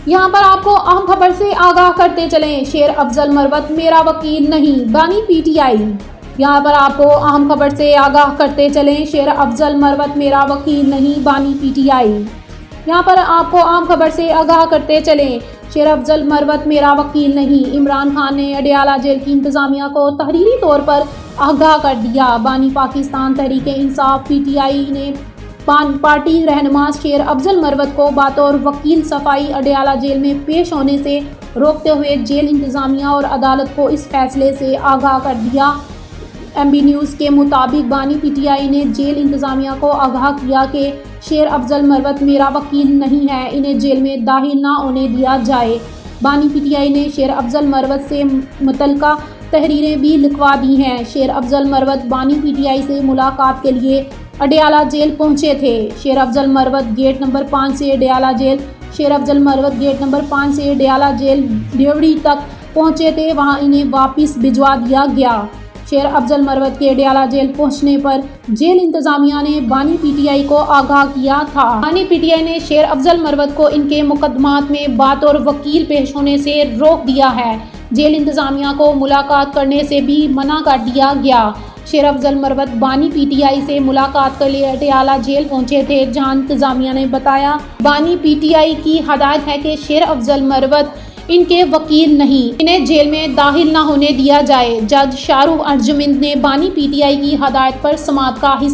یہاں پر آپ کو اہم خبر سے آگاہ کرتے چلیں، شیر افضل مروت میرا وکیل نہیں، بانی پی ٹی آئی۔ یہاں پر آپ کو اہم خبر سے آگاہ کرتے چلیں، شیر افضل مروت میرا وکیل نہیں، بانی پی ٹی آئی۔ یہاں پر آپ کو اہم خبر سے آگاہ کرتے چلیں، شیر افضل مروت میرا وکیل نہیں۔ عمران خان نے اڈیالہ جیل کی انتظامیہ کو تحریری طور پر آگاہ کر دیا۔ بانی Pakistan Tehreek Insaf P T I نے پارٹی رہنما شیر افضل مروت کو بطور وکیل صفائی اڈیالہ جیل میں پیش ہونے سے روکتے ہوئے جیل انتظامیہ اور عدالت کو اس فیصلے سے آگاہ کر دیا۔ ایم بی نیوز کے مطابق بانی پی ٹی آئی نے جیل انتظامیہ کو آگاہ کیا کہ شیر افضل مروت میرا وکیل نہیں ہے، انہیں جیل میں داخل نہ ہونے دیا جائے۔ بانی پی ٹی آئی نے شیر افضل مروت سے متعلقہ تحریریں بھی لکھوا دی ہیں۔ شیر افضل مروت بانی پی ٹی آئی سے ملاقات کے لیے اڈیالہ جیل پہنچے تھے۔ شیر افضل مروت گیٹ نمبر 5 سے اڈیالہ جیل شیر افضل مروت گیٹ نمبر 5 سے اڈیالہ جیل ڈیوڑی تک پہنچے تھے، وہاں انہیں واپس بھجوا دیا گیا۔ شیر افضل مروت کے اڈیالہ جیل پہنچنے پر جیل انتظامیہ نے بانی پی ٹی آئی کو آگاہ کیا تھا۔ بانی پی ٹی آئی نے شیر افضل مروت کو ان کے مقدمات میں بطور وکیل پیش ہونے سے روک دیا ہے۔ جیل انتظامیہ کو ملاقات کرنے سے بھی منع کر دیا گیا۔ شیر افضل مروت بانی پی ٹی آئی سے ملاقات کے لیے اڈیالہ جیل پہنچے تھے، جہاں انتظامیہ نے بتایا بانی پی ٹی آئی کی ہدایت ہے کہ شیر افضل مروت ان کے وکیل نہیں، انہیں جیل میں داخل نہ ہونے دیا جائے۔ جج شاہ رخ ارجمند نے بانی پی ٹی آئی کی ہدایت پر سماعت کا حصہ